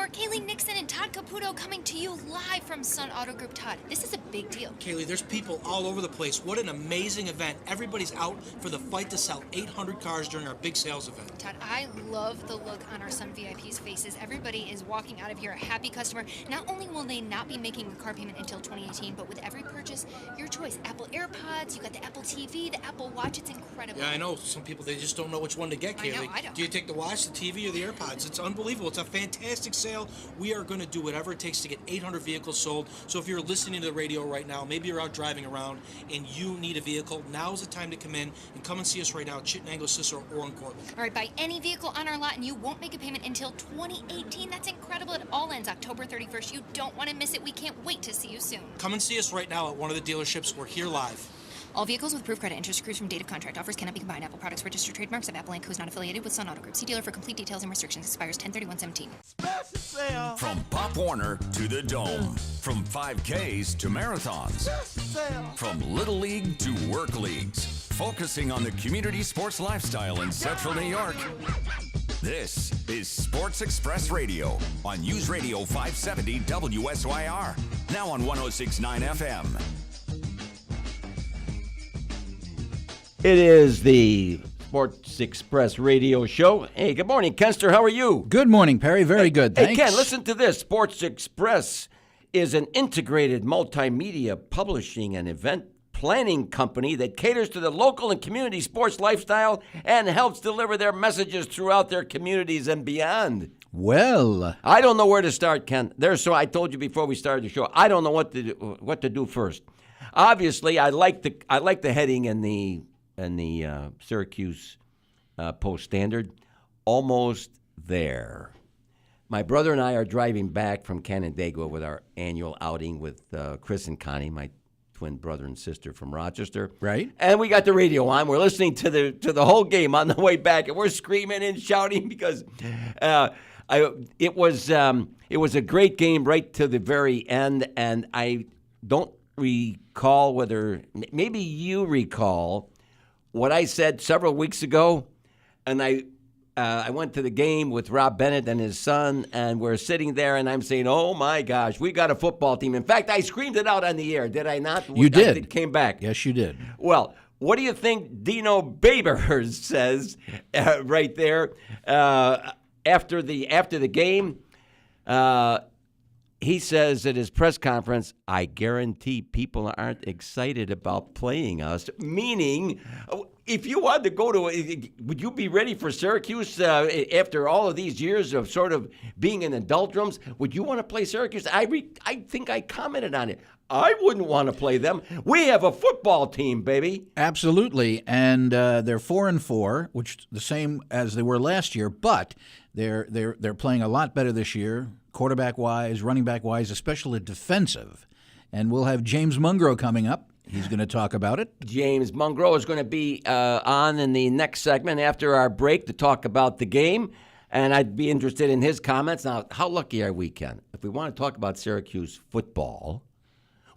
more. Kaylee Nixon and Todd Caputo coming to you live from Sun Auto Group. Todd, this is a big deal. Kaylee, there's people all over the place. What an amazing event. Everybody's out for the fight to sell 800 cars during our big sales event. Todd, I love the look on our Sun VIPs' faces. Everybody is walking out of here a happy customer. Not only will they not be making a car payment until 2018, but with every purchase, your choice. Apple AirPods, you got the Apple TV, the Apple Watch. It's incredible. Yeah, I know. Some people, they just don't know which one to get, Kaylee. I don't. Do you take the watch, the TV, or the AirPods? It's unbelievable. It's a fantastic sale. We are going to do whatever it takes to get 800 vehicles sold. So if you're listening to the radio right now, maybe you're out driving around and you need a vehicle, now's the time to come in and come and see us right now at Chittenango, Cicero, or in Cortland. All right, buy any vehicle on our lot and you won't make a payment until 2018. That's incredible. It all ends October 31st. You don't want to miss it. We can't wait to see you soon. Come and see us right now at one of the dealerships. We're here live. All vehicles with approved credit interest accrues from date of contract. Offers cannot be combined. Apple products registered trademarks of Apple Inc. Who's not affiliated with Sun Auto Group. See dealer for complete details and restrictions. Expires 10/31/17. From Pop Warner to the Dome. From 5Ks to marathons. From Little League to Work Leagues. Focusing on the community sports lifestyle in Central New York. This is Sports Express Radio on News Radio 570 WSYR. Now on 106.9 FM. It is the Sports Express radio show. Hey, good morning, Kenster. How are you? Good morning, Perry. Very good, thanks. Hey, Ken, listen to this. Sports Express is an integrated multimedia publishing and event planning company that caters to the local and community sports lifestyle and helps deliver their messages throughout their communities and beyond. Well, I don't know where to start, Ken. I told you before we started the show, I don't know what to do first. Obviously, I like the heading in the Syracuse Post-Standard, almost there. My brother and I are driving back from Canandaigua with our annual outing with Chris and Connie, my twin brother and sister from Rochester. Right. And we got the radio on. We're listening to the whole game on the way back, and we're screaming and shouting because it was a great game right to the very end, and I don't recall whether maybe you recall what I said several weeks ago, and I went to the game with Rob Bennett and his son, and we're sitting there, and I'm saying, oh, my gosh, we got a football team. In fact, I screamed it out on the air, did I not? You did. It came back. Yes, you did. Well, what do you think Dino Babers says right there after the game? He says at his press conference, I guarantee people aren't excited about playing us, meaning if you wanted to go to would you be ready for Syracuse after all of these years of sort of being in the doldrums? Would you want to play Syracuse? I think I commented on it. I wouldn't want to play them. We have a football team, baby. Absolutely, and they're 4-4, which the same as they were last year, but they're playing a lot better this year, quarterback-wise, running back-wise, especially defensive. And we'll have James Mungro coming up. He's going to talk about it. James Mungro is going to be on in the next segment after our break to talk about the game, and I'd be interested in his comments. Now, how lucky are we, Ken? If we want to talk about Syracuse football,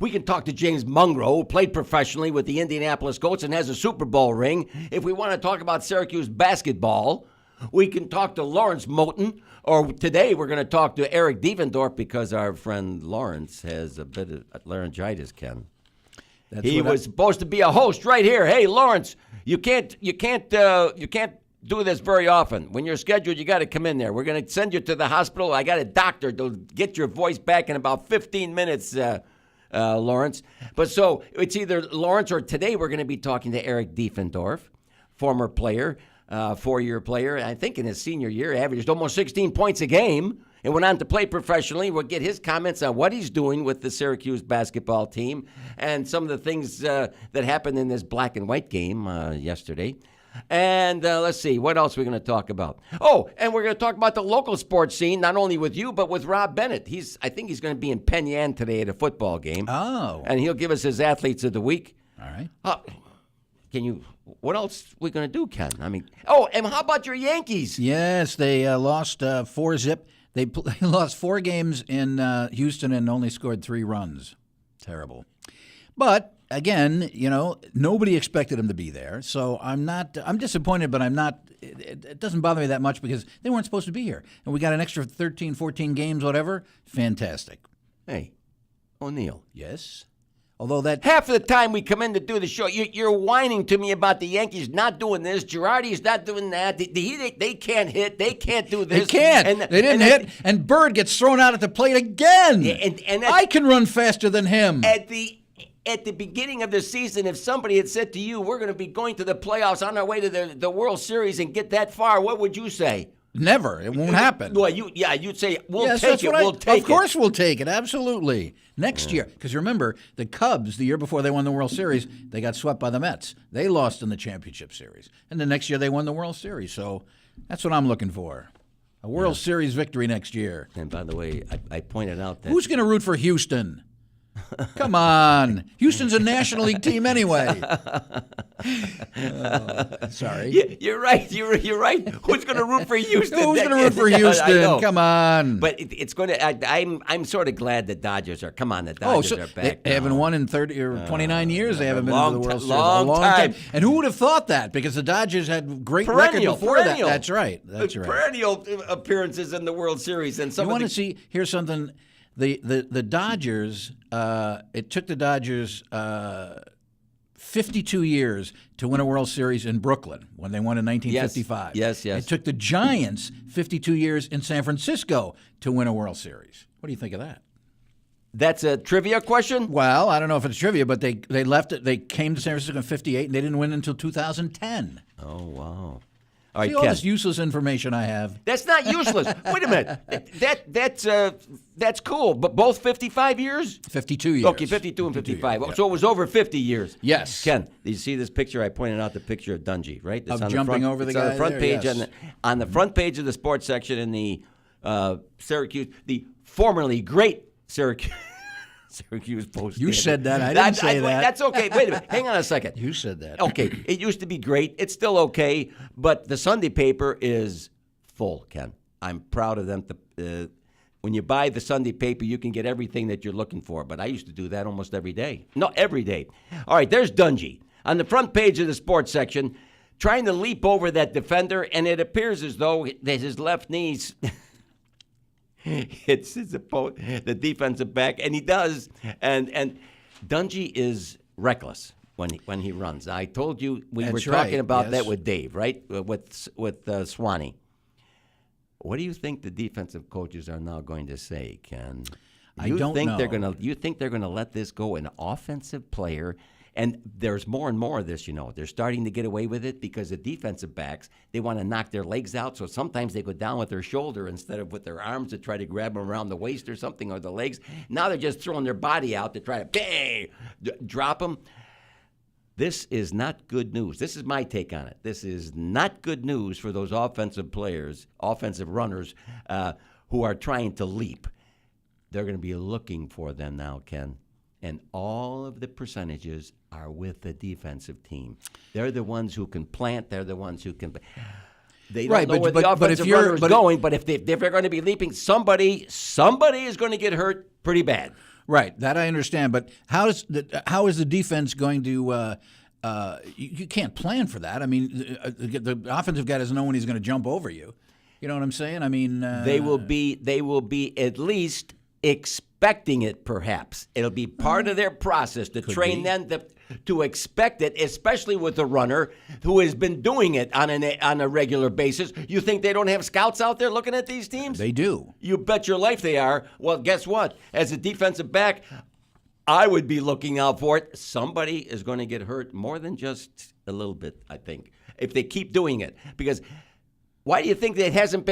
we can talk to James Mungro, who played professionally with the Indianapolis Colts and has a Super Bowl ring. If we want to talk about Syracuse basketball, we can talk to Lawrence Moten, or today we're going to talk to Eric Diefendorf because our friend Lawrence has a bit of laryngitis, Ken. He was supposed to be a host right here. Hey, Lawrence, you can't do this very often. When you're scheduled, you got to come in there. We're going to send you to the hospital. I got a doctor to get your voice back in about 15 minutes, Lawrence. But so it's either Lawrence or today we're going to be talking to Eric Diefendorf, former player, 4-year player. I think in his senior year, averaged almost 16 points a game and went on to play professionally. We'll get his comments on what he's doing with the Syracuse basketball team and some of the things that happened in this black and white game yesterday. And let's see, what else we're going to talk about? Oh, and we're going to talk about the local sports scene, not only with you, but with Rob Bennett. I think he's going to be in Penn Yan today at a football game. Oh. And he'll give us his athletes of the week. All right. What else are we going to do, Ken? I mean, and how about your Yankees? Yes, they lost 4-0. They lost 4 games in Houston and only scored 3 runs. Terrible. But again, nobody expected him to be there. So I'm disappointed, but I'm not. It doesn't bother me that much because they weren't supposed to be here. And we got an extra 13, 14 games, whatever. Fantastic. Hey, O'Neill. Yes. Although that Half of the time we come in to do the show, you're whining to me about the Yankees not doing this. Girardi's not doing that. They can't hit. They can't do this. they can't. They didn't hit. And Bird gets thrown out at the plate again. And I can run faster than him. At the beginning of the season, if somebody had said to you, we're going to be going to the playoffs on our way to the World Series and get that far, what would you say? Never. It won't happen. Well, you'd say, Yes, take it. We'll take it. Of course we'll take it. Absolutely. Next year. Because remember, the Cubs, the year before they won the World Series, they got swept by the Mets. They lost in the championship series. And the next year they won the World Series. So that's what I'm looking for. A World Series victory next year. And by the way, I pointed out that... Who's going to root for Houston? Come on. Houston's a National League team anyway. Sorry. You're right. You're right. Who's going to root for Houston? Who's going to root for Houston? Come on. But it's going to. I'm sort of glad the Dodgers are. Come on, the Dodgers are back. They haven't won in 30 or 29 years. They haven't been to the World Series. Long time. And who would have thought that? Because the Dodgers had great record before that. That's right. That's right. Perennial appearances in the World Series. And you want to see? Here's something. The Dodgers, it took the Dodgers 52 years to win a World Series in Brooklyn when they won in 1955. Yes. It took the Giants 52 years in San Francisco to win a World Series. What do you think of that? That's a trivia question? Well, I don't know if it's trivia, but they left it. They came to San Francisco in 58, and they didn't win until 2010. Oh, wow. All right, all this useless information I have. That's not useless. Wait a minute. That's cool. But both 55 years? 52 years. Okay, 52 and 55. Years, yeah. So it was over 50 years. Yes. Ken, did you see this picture? I pointed out the picture of Dungy, right? It's of jumping over the guy on the front there, page. yes. On the front page of the sports section in the Syracuse, the formerly great Syracuse Post. You said that. I didn't say that. That's okay. Wait a minute. Hang on a second. You said that. Okay. It used to be great. It's still okay. But the Sunday paper is full, Ken. I'm proud of them. When you buy the Sunday paper, you can get everything that you're looking for. But I used to do that almost every day. No, every day. All right, there's Dungy. On the front page of the sports section, trying to leap over that defender, and it appears as though that his left knee's... hits the defensive back, and he does. And Dungy is reckless when he runs. I told you we were talking about that with Dave, right? With Swanee. What do you think the defensive coaches are now going to say, Ken? I don't know. You think they're gonna let this go an offensive player? And there's more and more of this, They're starting to get away with it because the defensive backs, they want to knock their legs out. So sometimes they go down with their shoulder instead of with their arms to try to grab them around the waist or something, or the legs. Now they're just throwing their body out to try to bang, drop them. This is not good news. This is my take on it. This is not good news for those offensive players, offensive runners who are trying to leap. They're going to be looking for them now, Ken. And all of the percentages are with the defensive team. They're the ones who can plant. They're the ones who can. They don't know where the offensive runner is going. But if they're going to be leaping, somebody is going to get hurt pretty bad. Right, that I understand. But how is the defense going to? You can't plan for that. I mean, the offensive guy doesn't know when he's going to jump over you. You know what I'm saying? I mean, they will be at least expecting it, perhaps. It'll be part of their process to train them to expect it, especially with a runner who has been doing it on a regular basis. You think they don't have scouts out there looking at these teams? They do. You bet your life they are. Well, guess what? As a defensive back, I would be looking out for it. Somebody is going to get hurt more than just a little bit, I think, if they keep doing it. Because why do you think that it hasn't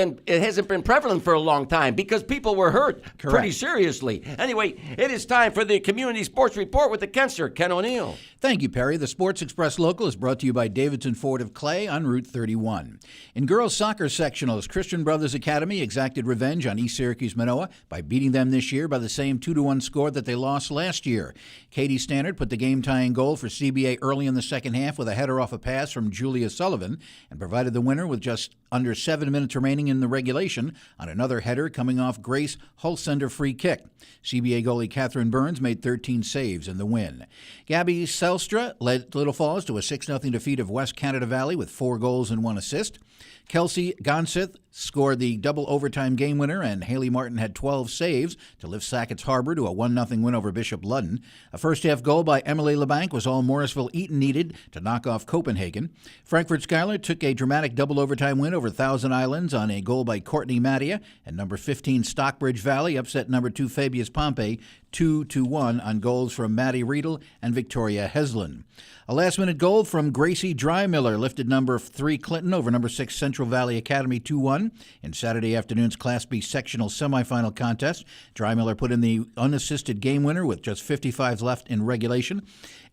been prevalent for a long time? Because people were hurt pretty seriously. Anyway, it is time for the Community Sports Report with the Kenster, Ken O'Neill. Thank you, Perry. The Sports Express Local is brought to you by Davidson Ford of Clay on Route 31. In girls soccer sectionals, Christian Brothers Academy exacted revenge on East Syracuse Manoa by beating them this year by the same 2-1 score that they lost last year. Katie Stannard put the game-tying goal for CBA early in the second half with a header off a pass from Julia Sullivan and provided the winner with just under under 7 minutes remaining in the regulation on another header coming off Grace Hulsender free kick. CBA goalie Catherine Burns made 13 saves in the win. Gabby Selstra led Little Falls to a 6-0 defeat of West Canada Valley with 4 goals and 1 assist. Kelsey Gonseth scored the double overtime game winner, and Haley Martin had 12 saves to lift Sackett's Harbor to a 1-0 win over Bishop Ludden. A first-half goal by Emily LeBanc was all Morrisville Eaton needed to knock off Copenhagen. Frankfurt Schuyler took a dramatic double overtime win over Thousand Islands on a goal by Courtney Mattia, and number 15 Stockbridge Valley upset number 2 Fabius Pompey 2-1 on goals from Maddie Riedel and Victoria Heslin. A last-minute goal from Gracie Drymiller lifted number 3 Clinton over number 6 Central Valley Academy 2-1 in Saturday afternoon's Class B sectional semifinal contest. Drymiller put in the unassisted game winner with just 55 left in regulation.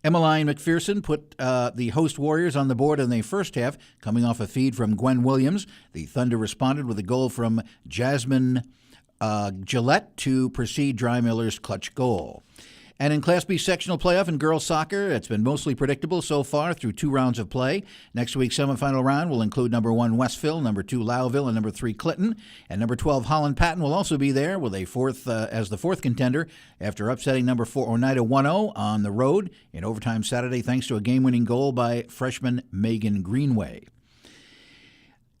Emmeline McPherson put the host Warriors on the board in the first half, coming off a feed from Gwen Williams. The Thunder responded with a goal from Jasmine Gillette to precede Drymiller's clutch goal. And in Class B sectional playoff in girls soccer, it's been mostly predictable so far through 2 rounds of play. Next week's semifinal round will include number 1 Westville, number 2 Lowville, and number 3 Clinton. And number 12 Holland Patton will also be there with a as the fourth contender after upsetting number 4 Oneida 1-0 on the road in overtime Saturday thanks to a game-winning goal by freshman Megan Greenway.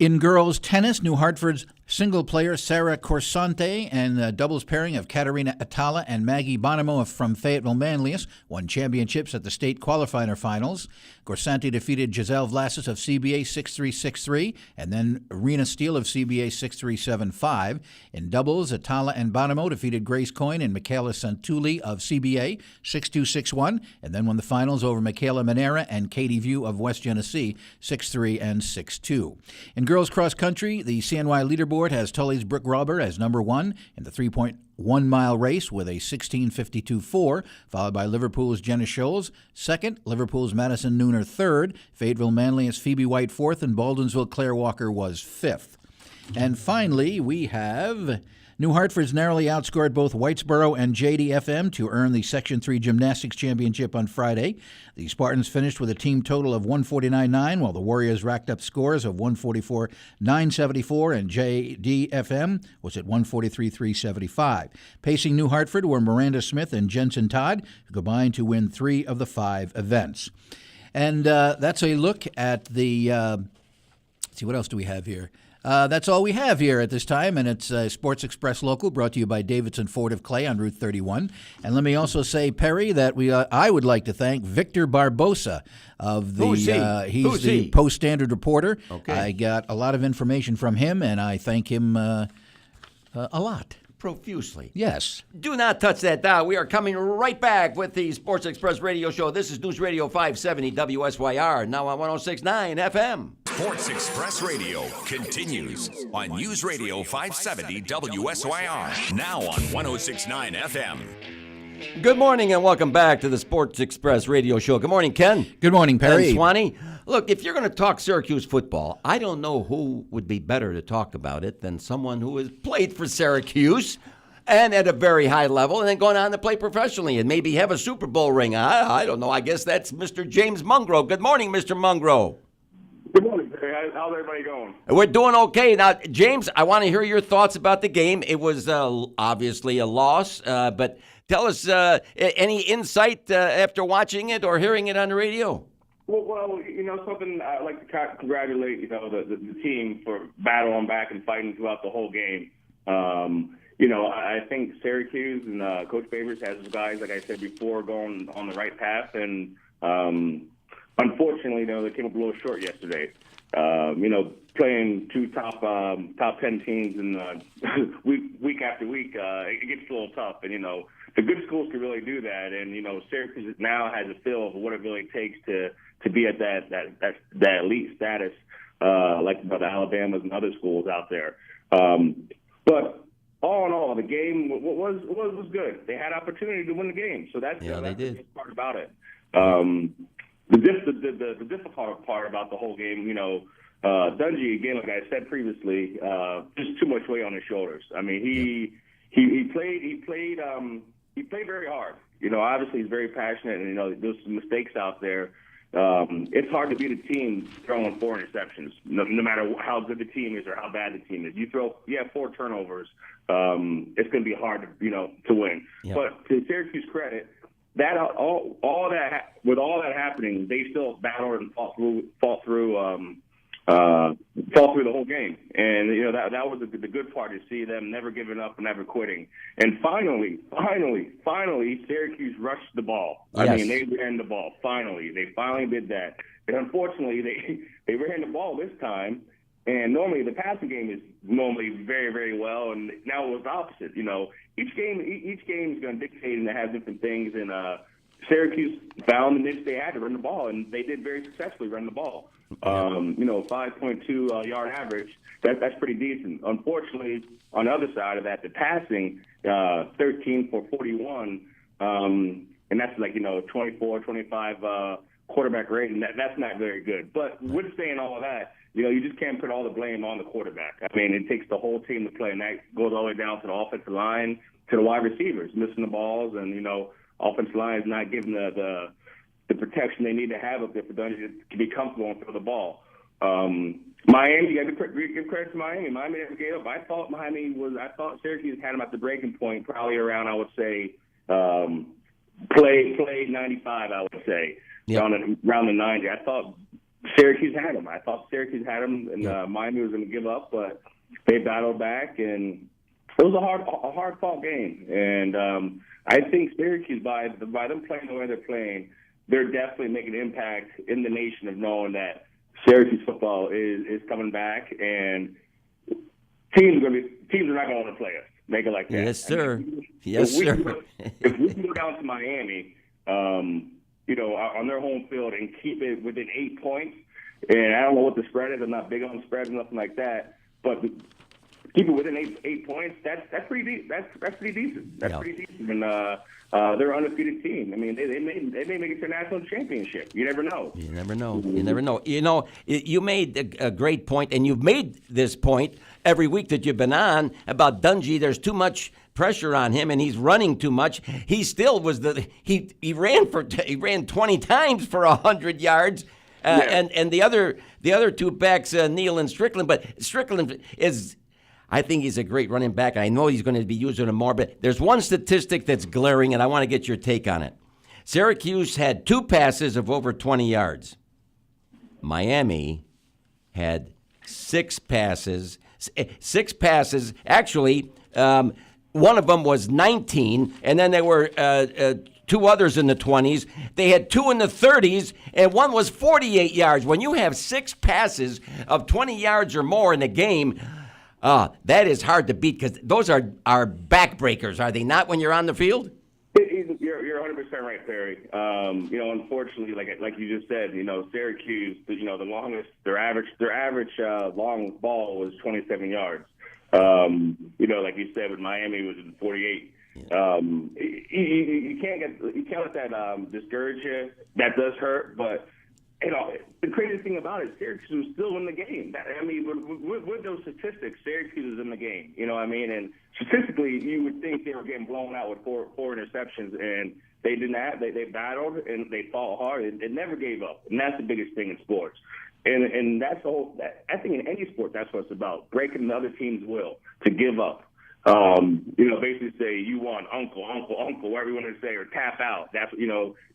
In girls tennis, New Hartford's single player Sarah Corsante and the doubles pairing of Katerina Atala and Maggie Bonomo from Fayetteville Manlius won championships at the state qualifier finals. Corsante defeated Giselle Vlasis of CBA 6-3, 6-3, and then Rena Steele of CBA 6-3, 7-5. In doubles, Atala and Bonomo defeated Grace Coyne and Michaela Santulli of CBA 6-2, 6-1, and then won the finals over Michaela Manera and Katie View of West Genesee 6-3 and 6-2. In girls cross country, the CNY leaderboard has Tully's Brooke Robber as number 1 in the 3.1-mile race with a 16:52.4, followed by Liverpool's Jenna Scholes second, Liverpool's Madison Nooner third, Fayetteville Manlius Phoebe White fourth, and Baldwinsville Claire Walker was fifth. And finally, we have New Hartford's narrowly outscored both Whitesboro and JDFM to earn the Section 3 Gymnastics Championship on Friday. The Spartans finished with a team total of 149.9, while the Warriors racked up scores of 144.974, and JDFM was at 143.375. Pacing New Hartford were Miranda Smith and Jensen Todd, who combined to win 3 of the 5 events. And that's a look at the let's see, what else do we have here? That's all we have here at this time, and it's Sports Express Local, brought to you by Davidson Ford of Clay on Route 31. And let me also say, Perry, that I would like to thank Victor Barbosa of the he's the Post Standard reporter. Okay. I got a lot of information from him, and I thank him a lot. Profusely. Yes. Do not touch that dial. We are coming right back with the Sports Express Radio Show. This is News Radio 570 WSYR, now on 106.9 FM. Sports Express Radio continues on News Radio 570 WSYR, now on 106.9 FM. Good morning and welcome back to the Sports Express Radio Show. Good morning, Ken. Good morning, Perry. And Swanee. Look, if you're going to talk Syracuse football, I don't know who would be better to talk about it than someone who has played for Syracuse and at a very high level and then gone on to play professionally and maybe have a Super Bowl ring. I don't know. I guess that's Mr. James Mungro. Good morning, Mr. Mungro. Good morning, Perry. How's everybody going? We're doing okay. Now, James, I want to hear your thoughts about the game. It was obviously a loss, but tell us any insight after watching it or hearing it on the radio. Well, something I'd like to congratulate, the team for battling back and fighting throughout the whole game. I think Syracuse and Coach Favors has his guys, like I said before, going on the right path. And unfortunately, they came up a little short yesterday. Playing 2 top 10 teams and week after week, it gets a little tough. And the good schools can really do that. And Syracuse now has a feel of what it really takes to be at that elite status, like the Alabamas and other schools out there. But all in all, the game was good. They had opportunity to win the game, so that's they did. The good part about it. The difficult part about the whole game, Dungy, again, like I said previously, just too much weight on his shoulders. I mean, he played very hard. Obviously he's very passionate, and there's some mistakes out there it's hard to beat a team throwing 4 interceptions, no matter how good the team is or how bad the team is. You have 4 turnovers, it's going to be hard to win. Yep. But to Syracuse credit, that all that with all that happening, they still battled and fought through the whole game. And that was the good part, to see them never giving up and never quitting. And finally, Syracuse rushed the ball. Yes. I mean, they ran the ball. They finally did that. And unfortunately, they ran the ball this time. And normally the passing game is normally very, very well, and now it was the opposite. Each game is going to dictate and have different things. And Syracuse found the niche they had to run the ball, and they did very successfully run the ball. 5.2 yard average. That's pretty decent. Unfortunately, on the other side of that, the passing, 13 for 41, and that's 24, 25 quarterback rating. That's not very good. But with saying all of that, you just can't put all the blame on the quarterback. I mean, it takes the whole team to play, and that goes all the way down to the offensive line, to the wide receivers missing the balls, and offensive line is not giving the protection they need to have up there for them to be comfortable and throw the ball. Miami, you got to give credit to Miami. Miami never gave up. I thought Syracuse had them at the breaking point, probably around, I would say, play 95. I would say around the 90. I thought Syracuse had them. And Miami was going to give up, but they battled back, and it was a hard fought game. And I think Syracuse, by them playing the way they're playing, they're definitely making an impact in the nation of knowing that Syracuse football is coming back, and teams are not going to want to play us. Make it like that. Yes, sir. If we can go down to Miami, on their home field and keep it within 8 points, and I don't know what the spread is. I'm not big on spreads and nothing like that, but keep it within 8 points. That's pretty decent. That's pretty decent. And they're an undefeated team. I mean, they may make it to a national championship. You never know. You never know. You made a great point, and you've made this point every week that you've been on about Dungy. There's too much pressure on him, and he's running too much. He still was he ran 20 times for 100 yards. And the other two backs, Neal and Strickland. But Strickland is, I think he's a great running back. I know he's going to be using him more. But there's one statistic that's glaring, and I want to get your take on it. Syracuse had 2 passes of over 20 yards. Miami had 6 passes. 6 passes. Actually, one of them was 19, and then there were 2 others in the 20s. They had 2 in the 30s, and one was 48 yards. When you have 6 passes of 20 yards or more in a game, that is hard to beat, because those are backbreakers, are they not, when you're on the field? You're 100% right, Perry. Unfortunately, like you just said, Syracuse, the longest, their average long ball was 27 yards. Like you said, with Miami, it was 48. You can't let that discourage you. That does hurt, but the crazy thing about it, Syracuse was still in the game. With those statistics, Syracuse is in the game. You know what I mean? And statistically, you would think they were getting blown out with four interceptions, and they did not. They battled and they fought hard and never gave up. And that's the biggest thing in sports. And that's the whole. I think in any sport, that's what it's about: breaking the other team's will to give up. Basically say you won, uncle, whatever you want to say, or tap out. That's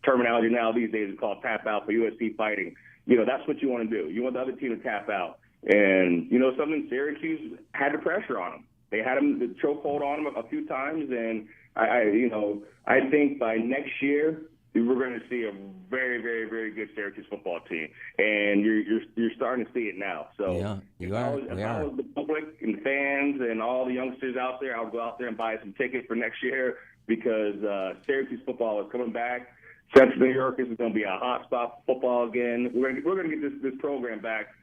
terminology now these days is called tap out for UFC fighting. That's what you want to do. You want the other team to tap out. And something, Syracuse had the pressure on them. They had them the chokehold on them a few times, and I think by next year we're going to see a very, very, very good Syracuse football team, and you're starting to see it now. So yeah, if I was the public and fans and all the youngsters out there, I would go out there and buy some tickets for next year, because Syracuse football is coming back. Central New York is going to be a hot spot for football again. We're going to get this program back.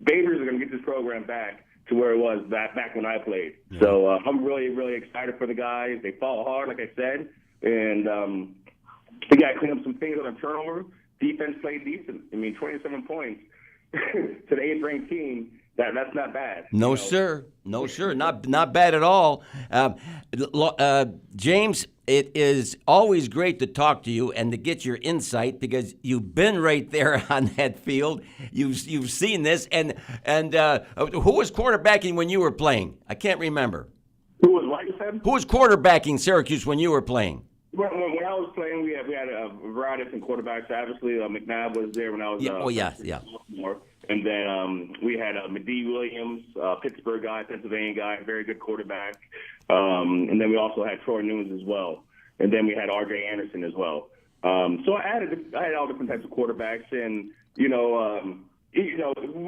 Baiters are going to get this program back to where it was back when I played. Yeah. So I'm really, really excited for the guys. They fought hard, like I said, and they got to clean up some things on a turnover. Defense played decent. 27 points to the 8th-ranked team. That's not bad. No, sir. Not bad at all. James, It is always great to talk to you and to get your insight because you've been right there on that field. You've seen this. And who was quarterbacking when you were playing? I can't remember. Who was what you said? Who was quarterbacking Syracuse when you were playing? When I was playing, we had a variety of different quarterbacks. Obviously, McNabb was there when I was. Sophomore. And then we had Medee Williams, Pittsburgh guy, Pennsylvania guy, very good quarterback. And then we also had Troy Nunes as well. And then we had R.J. Anderson as well. So I had all different types of quarterbacks. And,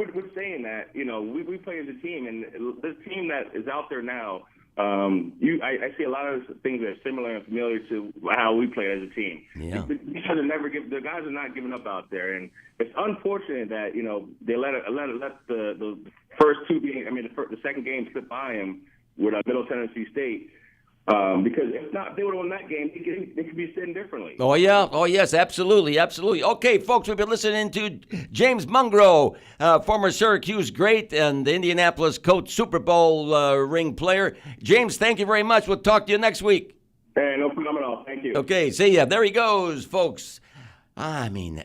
with saying that, we play as a team. And this team that is out there now, I see a lot of things that are similar and familiar to how we play as a team. Yeah. The guys are not giving up out there, and it's unfortunate that they let the first two the second game slip by him with Middle Tennessee State. Because if not, they would have won that game. They could be sitting differently. Oh, yeah. Oh, yes, absolutely, absolutely. Okay, folks, we've been listening to James Mungro, former Syracuse great and the Indianapolis coach, Super Bowl ring player. James, thank you very much. We'll talk to you next week. Hey, no problem at all. Thank you. Okay, see ya. There he goes, folks. I mean,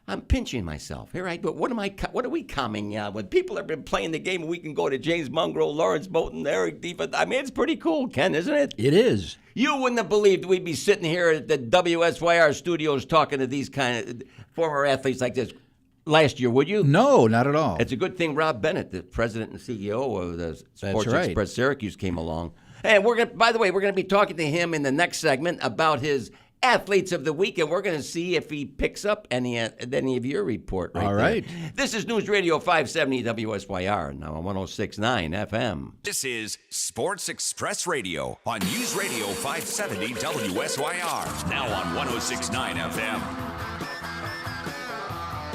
I'm pinching myself. Here, what are we coming when people have been playing the game and we can go to James Mungro, Lawrence Bolton, Eric Deepa. I mean, it's pretty cool, Ken, isn't it? It is. You wouldn't have believed we'd be sitting here at the WSYR studios talking to these kind of former athletes like this last year, would you? No, not at all. It's a good thing Rob Bennett, the president and CEO of the That's SportsXpress right. Syracuse, came along. And by the way, we're going to be talking to him in the next segment about his Athletes of the Week, and we're going to see if he picks up any of your report right All there. right. This is News Radio 570 WSYR, now on 106.9 FM. This is Sports Express Radio on News Radio 570 WSYR. Now on 106.9 FM.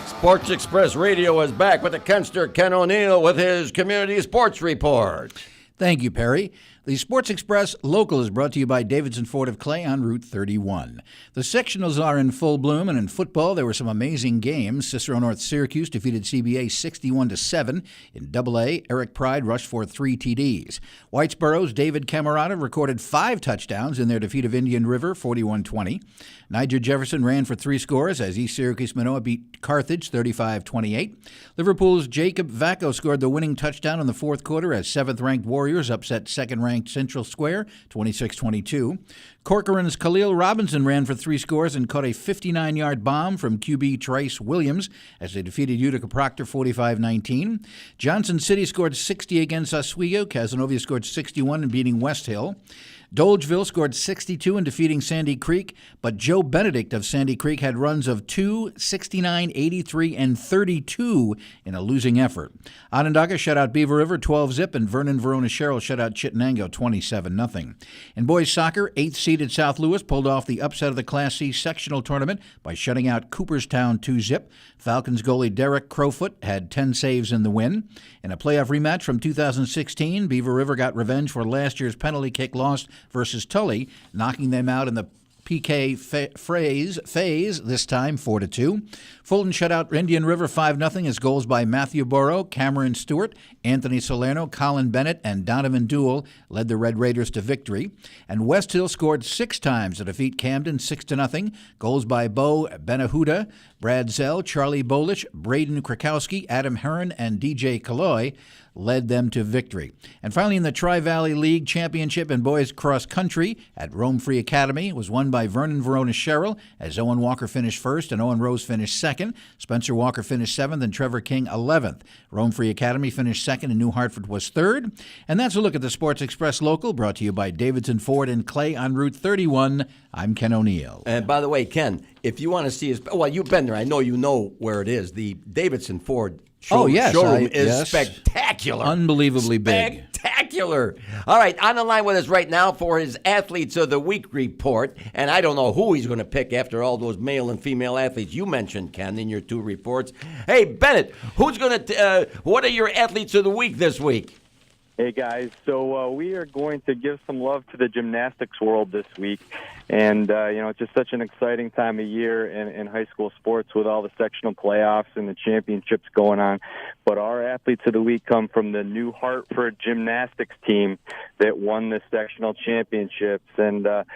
Sports Express Radio is back with the Kenster, Ken O'Neill, with his Community Sports Report. Thank you, Perry. The Sports Express Local is brought to you by Davidson Ford of Clay on Route 31. The sectionals are in full bloom, and in football, there were some amazing games. Cicero North Syracuse defeated CBA 61-7. In AA, Eric Pride rushed for 3 TDs. Whitesboro's David Camerata recorded 5 touchdowns in their defeat of Indian River 41-20. Niger Jefferson ran for 3 scores as East Syracuse Manoa beat Carthage 35-28. Liverpool's Jacob Vacco scored the winning touchdown in the fourth quarter as 7th-ranked Warriors upset 2nd-ranked Central Square 26-22. Corcoran's Khalil Robinson ran for 3 scores and caught a 59-yard bomb from QB Trace Williams as they defeated Utica Proctor 45-19. Johnson City scored 60 against Oswego. Cazenovia scored 61 in beating West Hill. Dolgeville scored 62 in defeating Sandy Creek, but Joe Benedict of Sandy Creek had runs of 2, 69, 83, and 32 in a losing effort. Onondaga shut out Beaver River 12-zip, and Vernon Verona Sherrill shut out Chittenango 27-0. In boys soccer, 8th-seeded South Louis pulled off the upset of the Class C sectional tournament by shutting out Cooperstown 2-zip. Falcons goalie Derek Crowfoot had 10 saves in the win. In a playoff rematch from 2016, Beaver River got revenge for last year's penalty kick loss versus Tully, knocking them out in the PK phase, this time 4-2. Fulton shut out Indian River 5-0 as goals by Matthew Borrow, Cameron Stewart, Anthony Salerno, Colin Bennett, and Donovan Duell led the Red Raiders to victory. And West Hill scored 6 times to defeat Camden 6-0. Goals by Bo Benahuda, Brad Zell, Charlie Bolich, Braden Krakowski, Adam Hearn, and DJ Kaloy led them to victory. And finally, in the Tri-Valley League Championship in boys cross country at Rome Free Academy, it was won by Vernon Verona Sherrill as Owen Walker finished first and Owen Rose finished second. Spencer Walker finished 7th and Trevor King 11th. Rome Free Academy finished second and New Hartford was third. And that's a look at the Sports Express Local, brought to you by Davidson Ford and Clay on Route 31. I'm Ken O'Neill. And by the way, Ken, if you want to see you've been there. I know you know where it is. The Davidson Ford showroom is spectacular. Unbelievably big. Spectacular. All right, on the line with us right now for his Athletes of the Week report, and I don't know who he's going to pick after all those male and female athletes you mentioned, Ken, in your 2 reports. Hey, Bennett, what are your Athletes of the Week this week? Hey guys, so we are going to give some love to the gymnastics world this week, and it's just such an exciting time of year in high school sports with all the sectional playoffs and the championships going on. But our athletes of the week come from the New Hartford gymnastics team that won the sectional championships, and the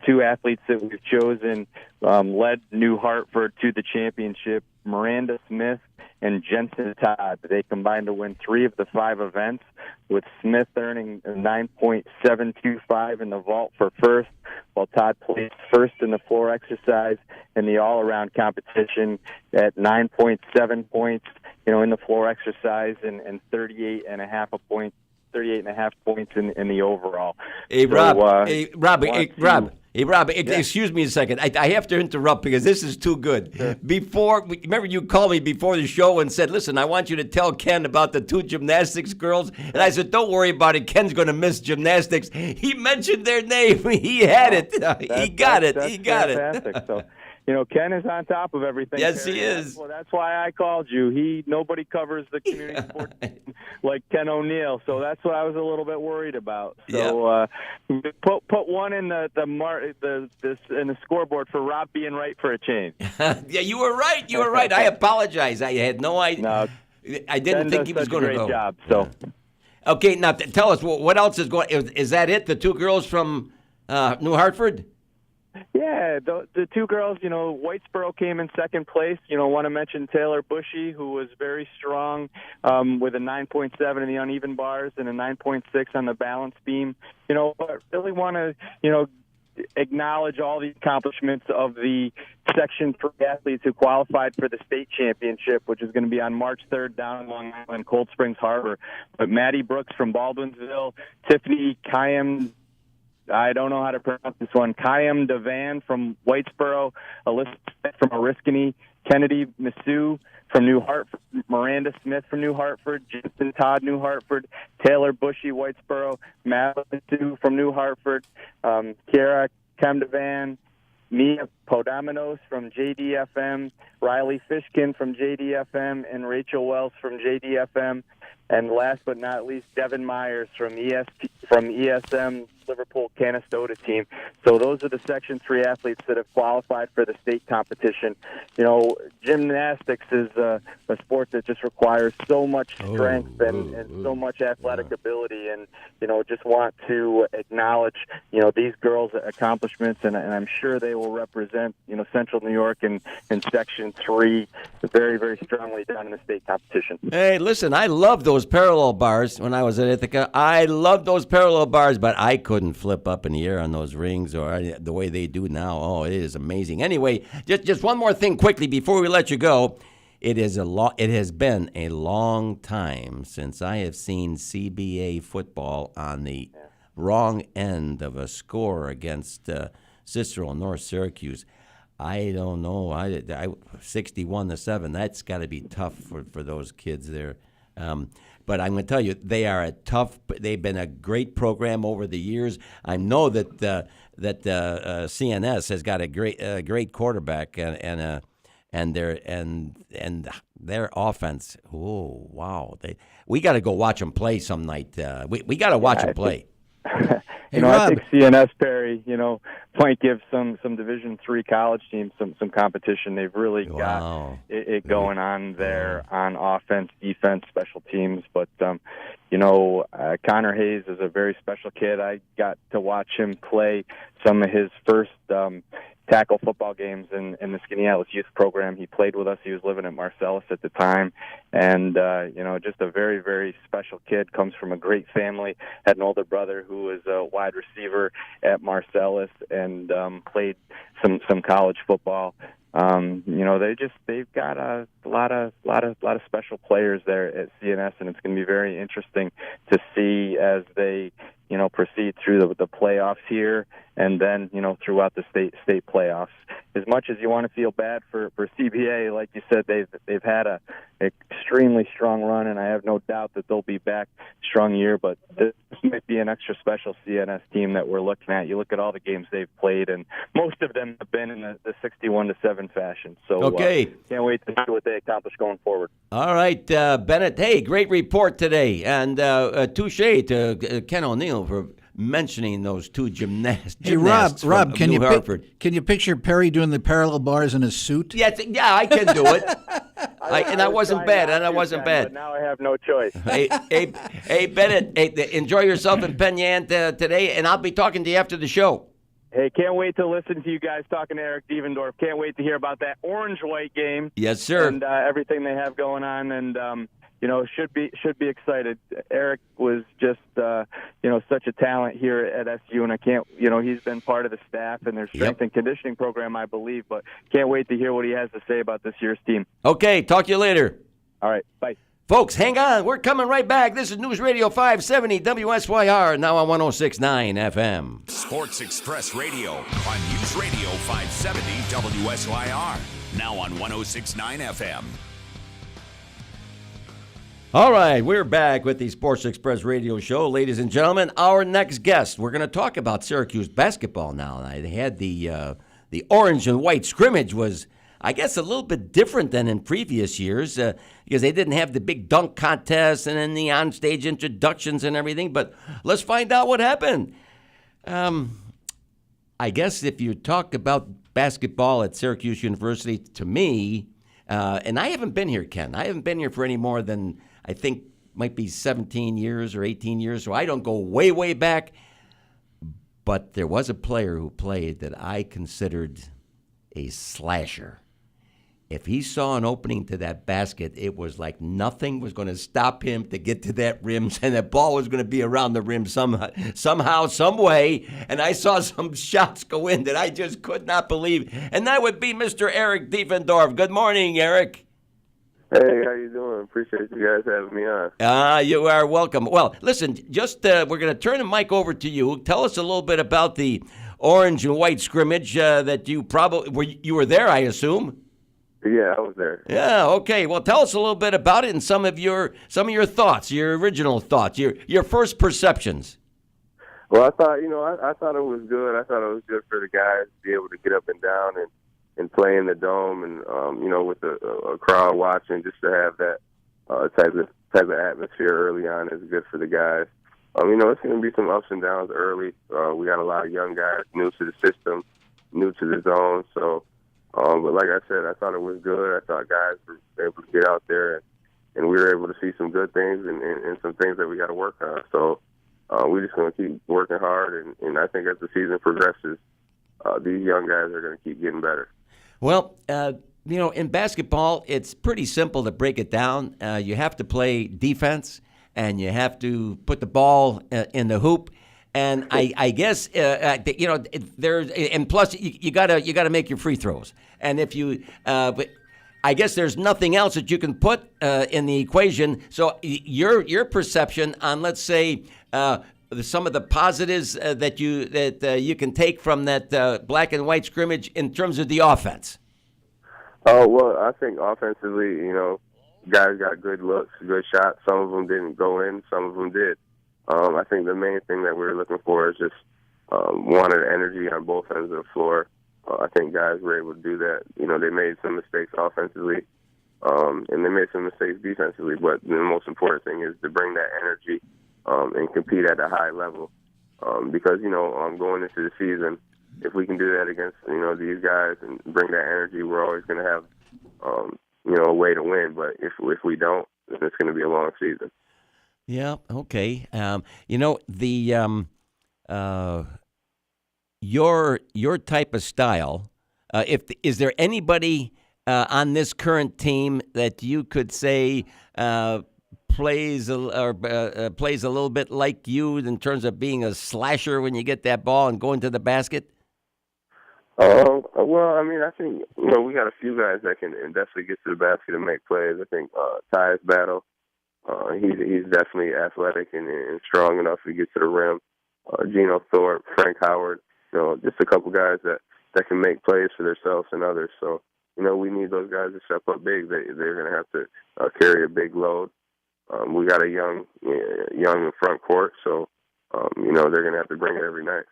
two athletes that we've chosen led New Hartford to the championship. Miranda Smith and Jensen Todd. They combined to win 3 of the 5 events, with Smith earning 9.725 in the vault for first, while Todd placed first in the floor exercise and the all-around competition at 9.7 points, in the floor exercise and 38.5 points. 38.5 points in the overall. Hey, Rob. Rob, Yeah. excuse me a second. I have to interrupt because this is too good. Sure. Remember you called me before the show and said, listen, I want you to tell Ken about the 2 gymnastics girls. And I said, don't worry about it. Ken's going to miss gymnastics. He mentioned their name. He had it. He got it. Fantastic. So, Ken is on top of everything. Yes, Terry. he is. That's why I called you. Nobody covers the community sports like Ken O'Neill. So that's what I was a little bit worried about. So put one in the scoreboard for Rob being right for a change. Yeah, you were right. You were right. I apologize. I had no idea. No, I didn't think he was going to go. Great job. So. Okay, now tell us what else is going. Is that it? The 2 girls from New Hartford? Yeah, the 2 girls, Whitesboro came in second place. Want to mention Taylor Bushy, who was very strong with a 9.7 in the uneven bars and a 9.6 on the balance beam. But really want to, acknowledge all the accomplishments of the Section 3 athletes who qualified for the state championship, which is going to be on March 3rd down in Long Island, Cold Springs Harbor. But Maddie Brooks from Baldwinsville, Tiffany Kayam, I don't know how to pronounce this one, Kayam Devan from Whitesboro, Alyssa Smith from Oriskany, Kennedy Masu from New Hartford, Miranda Smith from New Hartford, Jensen Todd, New Hartford, Taylor Bushy, Whitesboro, Madeline Sue from New Hartford, Kiara Kamdevan, Mia Podaminos from JDFM, Riley Fishkin from JDFM, and Rachel Wells from JDFM. And last but not least, Devin Myers from ESM Liverpool Canastota team. So those are the Section 3 athletes that have qualified for the state competition. Gymnastics is a sport that just requires so much strength and so much athletic ability. And, just want to acknowledge, these girls' accomplishments, and I'm sure they will represent, Central New York and Section 3 very, very strongly down in the state competition. Hey, listen, I love those parallel bars when I was at Ithaca. I loved those parallel bars, but I couldn't flip up in the air on those rings or the way they do now. Oh, it is amazing. Anyway, just one more thing quickly before we let you go. It has been a long time since I have seen CBA football on the wrong end of a score against Cicero North Syracuse. I don't know. I 61-7. That's got to be tough for those kids there. But I'm going to tell you, they've been a great program over the years. I know that CNS has got a great quarterback and their offense. Oh wow! We got to go watch them play some night. We got to watch them play. Hey, I Rob. think CNS, Perry, might give some Division III college teams some competition. They've really got it going on there on offense, defense, special teams. But, Connor Hayes is a very special kid. I got to watch him play some of his first tackle football games in the Skinny Atlas youth program. He played with us. He was living at Marcellus at the time. And, just a very, very special kid, comes from a great family, had an older brother who was a wide receiver at Marcellus and played some college football. They've got a lot of special players there at CNS, and it's going to be very interesting to see as they proceed through the playoffs here and then throughout the state playoffs. As much as you want to feel bad for CBA, like you said, they've had a extremely strong run, and I have no doubt that they'll be back strong year. But this might be an extra special CNS team that we're looking at. You look at all the games they've played, and most of them have been in the 61-7 fashion. So Okay. Can't wait to see what they accomplish going forward. All right, Bennett. Hey, great report today, and touche to Ken O'Neill for mentioning those two gymnasts. Hey, Rob, from can New Hartford. can you picture Perry doing the parallel bars in his suit? Yeah, I can do it. I wasn't bad. But now I have no choice. Hey, Bennett. Hey, enjoy yourself in Penn today, and I'll be talking to you after the show. Hey, can't wait to listen to you guys talking to Eric Devendorf. Can't wait to hear about that orange-white game. Yes, sir. And everything they have going on, and should be excited. Eric was just such a talent here at SU, and I can't he's been part of the staff and their strength and conditioning program, I believe. But can't wait to hear what he has to say about this year's team. Okay, talk to you later. All right, bye. Folks, hang on. We're coming right back. This is News Radio 570 WSYR, now on 106.9 FM. Sports Express Radio on News Radio 570 WSYR. Now on 106.9 FM. All right, we're back with the Sports Express Radio Show. Ladies and gentlemen, our next guest, we're going to talk about Syracuse basketball now. They had the orange and white scrimmage was, I guess, a little bit different than in previous years because they didn't have the big dunk contest and then the onstage introductions and everything. But let's find out what happened. I guess if you talk about basketball at Syracuse University, to me, and I haven't been here, Ken. I haven't been here for any more than, I think, might be 17 years or 18 years, so I don't go way, way back. But there was a player who played that I considered a slasher. If he saw an opening to that basket, it was like nothing was going to stop him to get to that rim, and that ball was going to be around the rim somehow, some way. And I saw some shots go in that I just could not believe. And that would be Mr. Eric Devendorf. Good morning, Eric. Hey, how you doing? Appreciate you guys having me on. You are welcome. Well, listen, just we're going to turn the mic over to you. Tell us a little bit about the orange and white scrimmage that you probably you were there, I assume. Yeah, I was there. Yeah, okay. Well, tell us a little bit about it and some of your thoughts, your original thoughts, your first perceptions. Well, I thought I thought it was good. I thought it was good for the guys to be able to get up and down and play in the dome, and with a crowd watching, just to have that type of atmosphere early on is good for the guys. It's going to be some ups and downs early. We got a lot of young guys new to the system, new to the zone, so. But like I said, I thought it was good. I thought guys were able to get out there, and we were able to see some good things and some things that we got to work on. So we're just going to keep working hard, and I think as the season progresses, these young guys are going to keep getting better. Well, in basketball, it's pretty simple to break it down. You have to play defense, and you have to put the ball in the hoop. And I guess there's, and plus you gotta make your free throws. And if you, but I guess there's nothing else that you can put in the equation. So your perception on, let's say, some of the positives that you can take from that black and white scrimmage in terms of the offense. Oh well, I think offensively, guys got good looks, good shots. Some of them didn't go in, some of them did. I think the main thing that we're looking for is just wanted energy on both ends of the floor. I think guys were able to do that. They made some mistakes offensively, and they made some mistakes defensively. But the most important thing is to bring that energy and compete at a high level. Because, going into the season, if we can do that against, these guys and bring that energy, we're always going to have, a way to win. But if we don't, then it's going to be a long season. Yeah. Okay. Your type of style. Is there anybody on this current team that you could say plays a little bit like you in terms of being a slasher when you get that ball and going to the basket? Well, I think we got a few guys that can definitely get to the basket and make plays. I think Tyus Battle. He's definitely athletic and strong enough to get to the rim. Geno Thorpe, Frank Howard, just a couple guys that can make plays for themselves and others. So, we need those guys to step up big. They're going to have to carry a big load. We got a young front court, so they're going to have to bring it every night.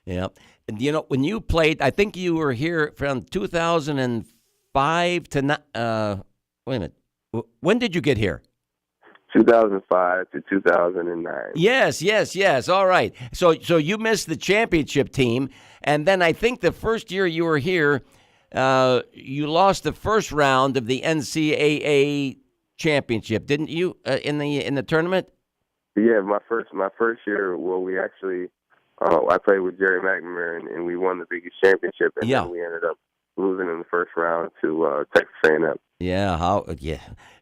Yeah. And, when you played, I think you were here from 2005 to wait a minute. When did you get here? 2005 to 2009. Yes. All right. So you missed the championship team, and then I think the first year you were here, you lost the first round of the NCAA championship, didn't you? In the tournament. Yeah, my first year. Well, we actually, I played with Jerry McNamara, and we won the Big East championship, and then we ended up losing in the first round to Texas A&M. Yeah,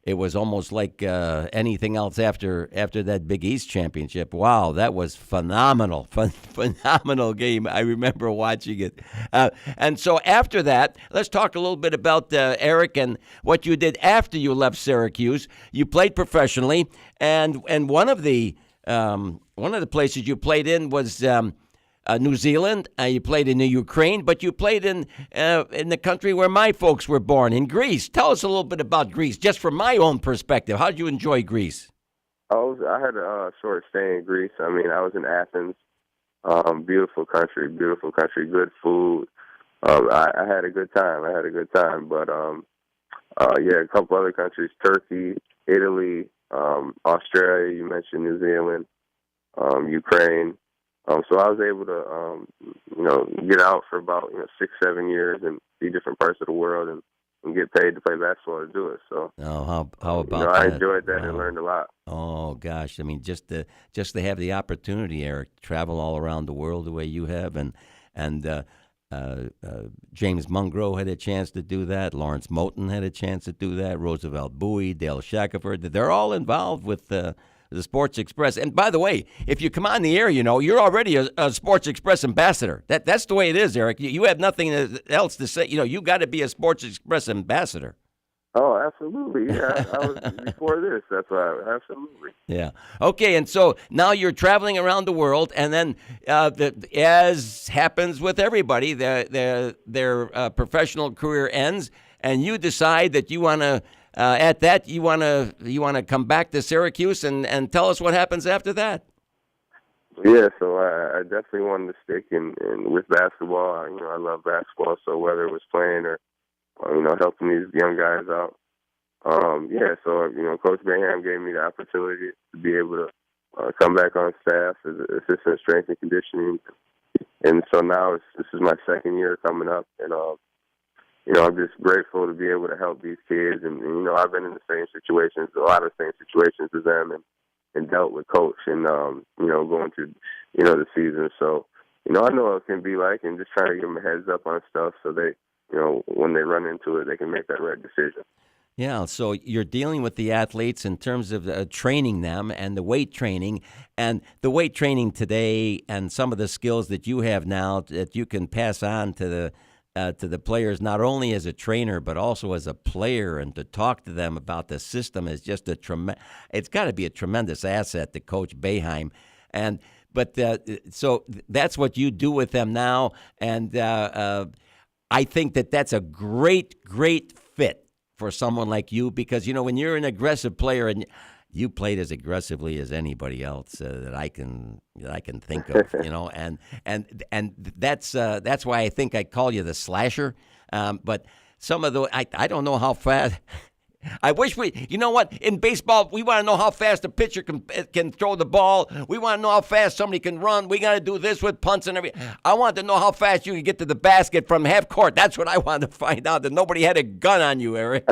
it was almost like anything else after that Big East championship. Wow, that was phenomenal, phenomenal game. I remember watching it. And so after that, let's talk a little bit about Eric and what you did after you left Syracuse. You played professionally, and one of the places you played in was New Zealand. You played in the Ukraine, but you played in the country where my folks were born, in Greece. Tell us a little bit about Greece, just from my own perspective. How did you enjoy Greece? I had a short stay in Greece. I mean, I was in Athens. Beautiful country, good food. I had a good time. But a couple other countries: Turkey, Italy, Australia. You mentioned New Zealand, Ukraine. So I was able to, get out for about 6-7 years and see different parts of the world and get paid to play basketball to do it. So, how about that? I enjoyed that and learned a lot. Oh gosh, I mean, just to have the opportunity, Eric, travel all around the world the way you have, and James Mungro had a chance to do that. Lawrence Moten had a chance to do that. Roosevelt Bowie, Dale Shackelford, they're all involved with the Sports Express. And by the way, if you come on the air, you're already a Sports Express ambassador. That's the way it is, Eric. You have nothing else to say. You got to be a Sports Express ambassador. Oh, absolutely. Yeah, I was before this. That's why. Absolutely. Yeah. Okay, and so now you're traveling around the world, and then as happens with everybody, their professional career ends, and you decide that you want to. At that, you want to come back to Syracuse and tell us what happens after that. Yeah, so I definitely wanted to stick in with basketball. I love basketball, so whether it was playing or helping these young guys out. So Coach Bayham gave me the opportunity to be able to come back on staff as assistant strength and conditioning, and so now this is my second year coming up, and I'm just grateful to be able to help these kids. And I've been in the same situations, a lot of the same situations as them, and dealt with Coach and, going through, the season. So, I know what it can be like, and just trying to give them a heads up on stuff so they, when they run into it, they can make that right decision. Yeah, so you're dealing with the athletes in terms of training them and the weight training. And the weight training today and some of the skills that you have now that you can pass on to the players, not only as a trainer but also as a player, and to talk to them about the system is just it's got to be a tremendous asset to Coach Boeheim. So that's what you do with them now, and I think that's a great fit for someone like you, because when you're an aggressive player, and you played as aggressively as anybody else that I can think of, and that's why I think I call you the slasher. But some of the I don't know how fast. I wish in baseball, we want to know how fast a pitcher can throw the ball. We want to know how fast somebody can run. We got to do this with punts and everything. I want to know how fast you can get to the basket from half court. That's what I wanted to find out, that nobody had a gun on you, Eric.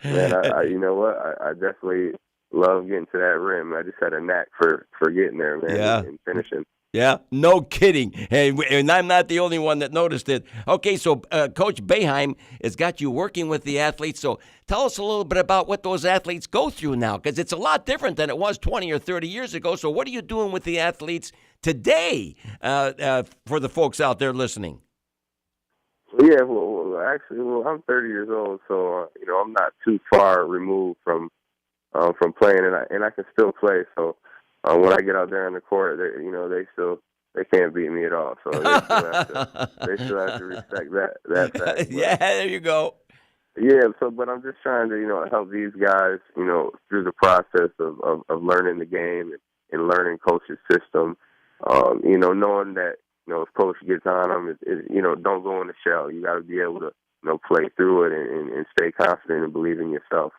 Man, you know what? I definitely love getting to that rim. I just had a knack for getting there, man, and finishing. Yeah, no kidding. And I'm not the only one that noticed it. Okay, so Coach Boeheim has got you working with the athletes. So tell us a little bit about what those athletes go through now, because it's a lot different than it was 20 or 30 years ago. So what are you doing with the athletes today for the folks out there listening? Yeah, actually, I'm 30 years old, so I'm not too far removed from playing, and I can still play. So when I get out there on the court, they they can't beat me at all. So they still have to respect that fact. But, Yeah, there you go. yeah. So, but I'm just trying to help these guys through the process of learning the game and learning coach's system. Knowing that if coach gets on them, don't go in the shell. You got to be able to play through it and stay confident and believe in yourself.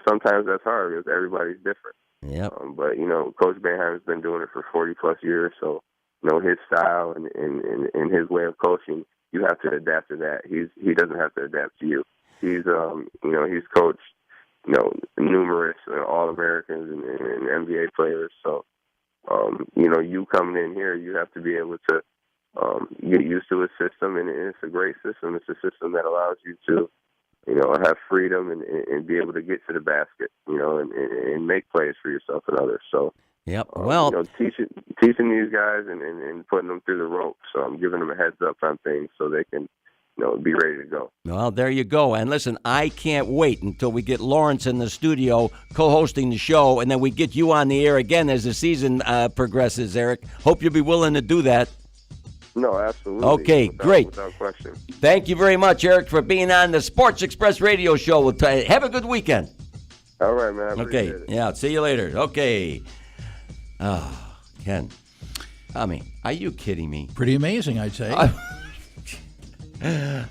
Sometimes that's hard because everybody's different. Yep. But Coach Boeheim's been doing it for 40+ years, so his style and his way of coaching, you have to adapt to that. He doesn't have to adapt to you. He's he's coached numerous All-Americans and NBA players. So you coming in here, you have to be able to get used to his system, and it's a great system. It's a system that allows you to have freedom and be able to get to the basket, and make plays for yourself and others. So, yep. Well, teaching these guys and putting them through the ropes. So I'm giving them a heads up on things so they can, be ready to go. Well, there you go. And listen, I can't wait until we get Lawrence in the studio co-hosting the show, and then we get you on the air again as the season progresses, Eric. Hope you'll be willing to do that. No, absolutely. Okay, great. Without question. Thank you very much, Eric, for being on the Sports Express radio show. Have a good weekend. All right, man. Okay, yeah, see you later. Okay. Oh, Ken, I mean, are you kidding me? Pretty amazing, I'd say.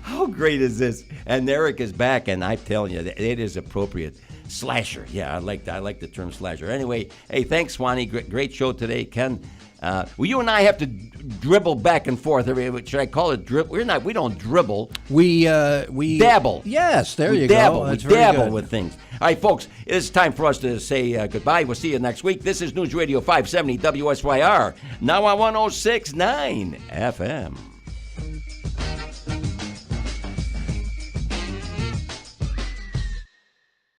How great is this? And Eric is back, and I'm telling you, it is appropriate. Slasher. Yeah, I like that. I like the term slasher. Anyway, hey, thanks, Swanee. Great show today, Ken. Well, you and I have to dribble back and forth. Should I call it dribble? We don't dribble. We dabble. Yes, there you dabble. go. That's we very dabble good. with things. All right, folks, it's time for us to say goodbye. We'll see you next week. This is News Radio 570 WSYR, now on 106.9 FM.